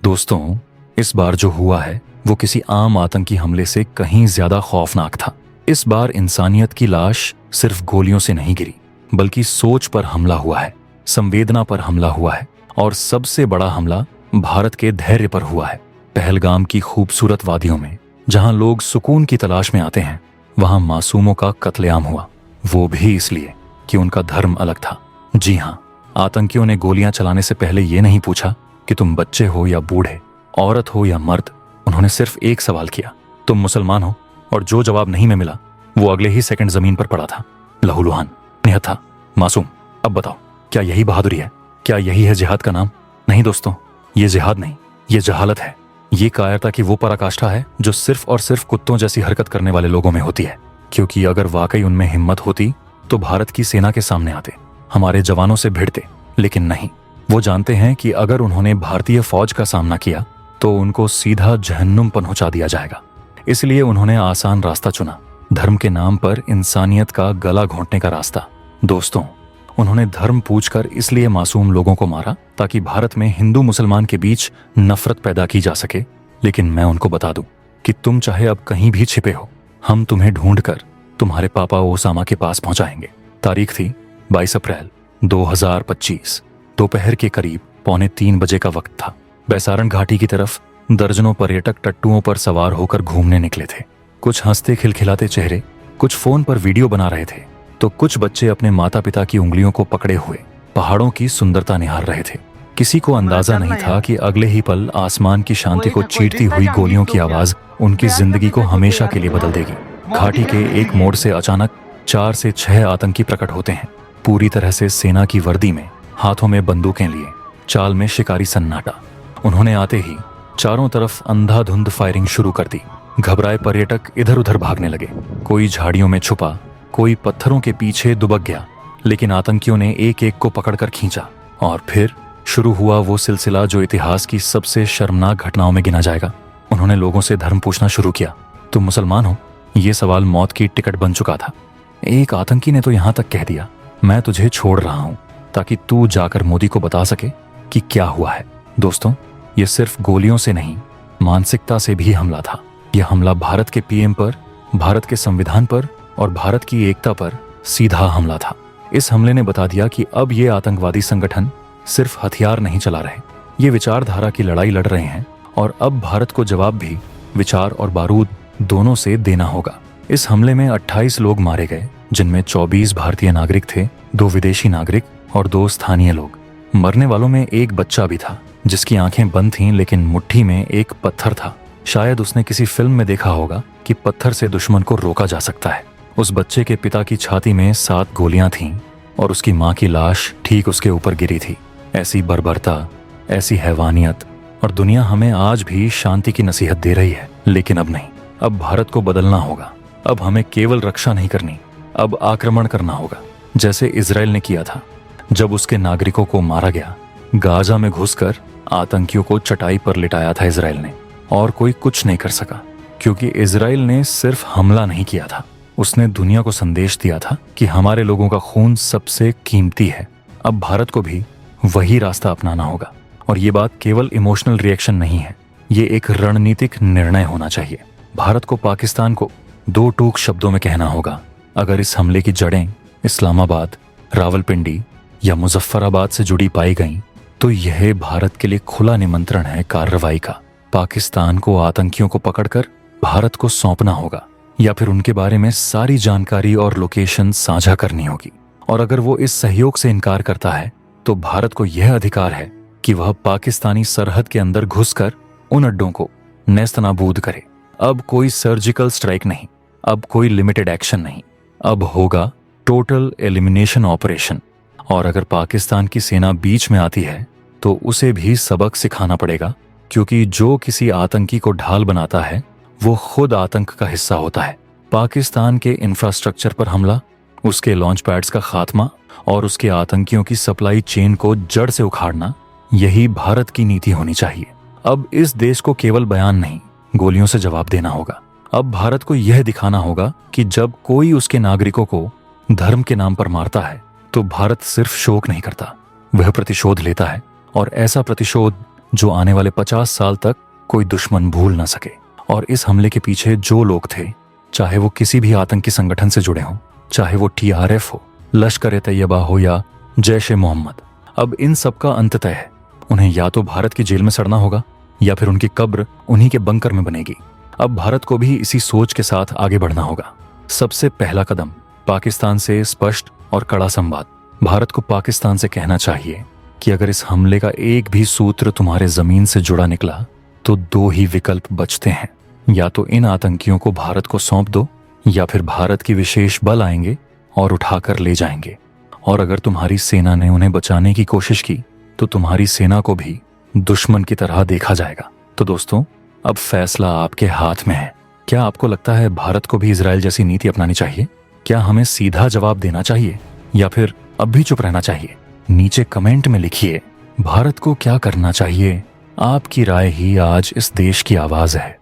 दोस्तों, इस बार जो हुआ है वो किसी आम आतंकी हमले से कहीं ज्यादा खौफनाक था। इस बार इंसानियत की लाश सिर्फ गोलियों से नहीं गिरी, बल्कि सोच पर हमला हुआ है, संवेदना पर हमला हुआ है और सबसे बड़ा हमला भारत के धैर्य पर हुआ है। पहलगाम की खूबसूरत वादियों में जहां लोग सुकून की तलाश में आते हैं, वहां मासूमों का कत्लेआम हुआ, वो भी इसलिए कि उनका धर्म अलग था। जी हां, आतंकियों ने गोलियां चलाने से पहले ये नहीं पूछा कि तुम बच्चे हो या बूढ़े, औरत हो या मर्द। उन्होंने सिर्फ एक सवाल किया, तुम मुसलमान हो? और जो जवाब नहीं में मिला वो अगले ही सेकंड जमीन पर पड़ा था, लहूलुहान, निहत्था, मासूम। अब बताओ, क्या यही बहादुरी है? क्या यही है जिहाद का नाम? नहीं दोस्तों, ये जिहाद नहीं, ये जहालत है। ये कायरता की वो पराकाष्ठा है जो सिर्फ और सिर्फ कुत्तों जैसी हरकत करने वाले लोगों में होती है। क्योंकि अगर वाकई उनमें हिम्मत होती तो भारत की सेना के सामने आते, हमारे जवानों से भिड़ते। लेकिन नहीं, वो जानते हैं कि अगर उन्होंने भारतीय फौज का सामना किया तो उनको सीधा जहन्नुम पहुंचा दिया जाएगा। इसलिए उन्होंने आसान रास्ता चुना, धर्म के नाम पर इंसानियत का गला घोंटने का रास्ता। दोस्तों, उन्होंने धर्म पूछकर इसलिए मासूम लोगों को मारा ताकि भारत में हिंदू मुसलमान के बीच नफरत पैदा की जा सके। लेकिन मैं उनको बता दूं कि तुम चाहे अब कहीं भी छिपे हो, हम तुम्हें ढूंढकर तुम्हारे पापा ओसामा के पास पहुंचाएंगे। तारीख थी 22 अप्रैल 2025। दोपहर के करीब 2:45 बजे का वक्त था। बैसारण घाटी की तरफ दर्जनों पर्यटक टट्टुओं पर सवार होकर घूमने निकले थे। कुछ हंसते खिलखिलाते चेहरे, कुछ फोन पर वीडियो बना रहे थे, तो कुछ बच्चे अपने माता पिता की उंगलियों को पकड़े हुए पहाड़ों की सुंदरता निहार रहे थे। किसी को अंदाजा नहीं था कि अगले ही पल आसमान की शांति को चीरती हुई गोलियों की आवाज उनकी जिंदगी को हमेशा के लिए बदल देगी। घाटी के एक मोड़ से अचानक 4 से 6 आतंकी प्रकट होते हैं, पूरी तरह से सेना की वर्दी में, हाथों में बंदूकें लिए, चाल में शिकारी सन्नाटा। उन्होंने आते ही चारों तरफ अंधाधुंध फायरिंग शुरू कर दी। घबराए पर्यटक इधर उधर भागने लगे, कोई झाड़ियों में छुपा, कोई पत्थरों के पीछे दुबक गया। लेकिन आतंकियों ने एक एक को पकड़कर खींचा और फिर शुरू हुआ वो सिलसिला जो इतिहास की सबसे शर्मनाक घटनाओं में गिना जाएगा। उन्होंने लोगों से धर्म पूछना शुरू किया, तुम मुसलमान हो? ये सवाल मौत की टिकट बन चुका था। एक आतंकी ने तो यहां तक कह दिया, मैं तुझे छोड़ रहा हूं ताकि तू जाकर मोदी को बता सके कि क्या हुआ है। दोस्तों, ये सिर्फ गोलियों से नहीं, मानसिकता से भी हमला था। यह हमला भारत के पीएम पर, भारत के संविधान पर और भारत की एकता पर सीधा हमला था। इस हमले ने बता दिया कि अब ये आतंकवादी संगठन सिर्फ हथियार नहीं चला रहे, ये विचारधारा की लड़ाई लड़ रहे हैं और अब भारत को जवाब भी विचार और बारूद दोनों से देना होगा। इस हमले में 28 लोग मारे गए, जिनमें 24 भारतीय नागरिक थे, 2 विदेशी नागरिक और 2 स्थानीय लोग। मरने वालों में एक बच्चा भी था जिसकी आंखें बंद थीं, लेकिन मुट्ठी में एक पत्थर था। शायद उसने किसी फिल्म में देखा होगा कि पत्थर से दुश्मन को रोका जा सकता है। उस बच्चे के पिता की छाती में 7 गोलियां थीं और उसकी मां की लाश ठीक उसके ऊपर गिरी थी। ऐसी बर्बरता, ऐसी हैवानियत, और दुनिया हमें आज भी शांति की नसीहत दे रही है। लेकिन अब नहीं, अब भारत को बदलना होगा। अब हमें केवल रक्षा नहीं करनी, अब आक्रमण करना होगा, जैसे इजराइल ने किया था जब उसके नागरिकों को मारा गया। गाजा में घुसकर आतंकियों को चटाई पर लिटाया था इजराइल ने, और कोई कुछ नहीं कर सका, क्योंकि इजराइल ने सिर्फ हमला नहीं किया था, उसने दुनिया को संदेश दिया था कि हमारे लोगों का खून सबसे कीमती है। अब भारत को भी वही रास्ता अपनाना होगा। और ये बात केवल इमोशनल रिएक्शन नहीं है, ये एक रणनीतिक निर्णय होना चाहिए। भारत को पाकिस्तान को 2 टूक शब्दों में कहना होगा, अगर इस हमले की जड़ें इस्लामाबाद, रावलपिंडी या मुजफ्फराबाद से जुड़ी पाई गईं, तो यह भारत के लिए खुला निमंत्रण है कार्रवाई का। पाकिस्तान को आतंकियों को पकड़कर भारत को सौंपना होगा, या फिर उनके बारे में सारी जानकारी और लोकेशन साझा करनी होगी। और अगर वो इस सहयोग से इनकार करता है तो भारत को यह अधिकार है कि वह पाकिस्तानी सरहद के अंदर घुसकर उन अड्डों को नेस्तनाबूद करे। अब कोई सर्जिकल स्ट्राइक नहीं, अब कोई लिमिटेड एक्शन नहीं, अब होगा टोटल एलिमिनेशन ऑपरेशन। और अगर पाकिस्तान की सेना बीच में आती है तो उसे भी सबक सिखाना पड़ेगा, क्योंकि जो किसी आतंकी को ढाल बनाता है वो खुद आतंक का हिस्सा होता है। पाकिस्तान के इंफ्रास्ट्रक्चर पर हमला, उसके लॉन्च पैड्स का खात्मा और उसके आतंकियों की सप्लाई चेन को जड़ से उखाड़ना, यही भारत की नीति होनी चाहिए। अब इस देश को केवल बयान नहीं, गोलियों से जवाब देना होगा। अब भारत को यह दिखाना होगा कि जब कोई उसके नागरिकों को धर्म के नाम पर मारता है तो भारत सिर्फ शोक नहीं करता, वह प्रतिशोध लेता है। और ऐसा प्रतिशोध जो आने वाले 50 साल तक कोई दुश्मन भूल ना सके। और इस हमले के पीछे जो लोग थे, चाहे वो किसी भी आतंकी संगठन से जुड़े हों, चाहे वो TRF हो, लश्कर ए तैयबा हो या जैश ए मोहम्मद, अब इन सब का अंत तय है। उन्हें या तो भारत की जेल में सड़ना होगा या फिर उनकी कब्र उन्हीं के बंकर में बनेगी। अब भारत को भी इसी सोच के साथ आगे बढ़ना होगा। सबसे पहला कदम पाकिस्तान से स्पष्ट और कड़ा संवाद। भारत को पाकिस्तान से कहना चाहिए कि अगर इस हमले का एक भी सूत्र तुम्हारे जमीन से जुड़ा निकला तो दो ही विकल्प बचते हैं, या तो इन आतंकियों को भारत को सौंप दो या फिर भारत की विशेष बल आएंगे और उठाकर ले जाएंगे। और अगर तुम्हारी सेना ने उन्हें बचाने की कोशिश की तो तुम्हारी सेना को भी दुश्मन की तरह देखा जाएगा। तो दोस्तों, अब फैसला आपके हाथ में है। क्या आपको लगता है भारत को भी इजराइल जैसी नीति अपनानी चाहिए? क्या हमें सीधा जवाब देना चाहिए या फिर अब भी चुप रहना चाहिए? नीचे कमेंट में लिखिए, भारत को क्या करना चाहिए। आपकी राय ही आज इस देश की आवाज है।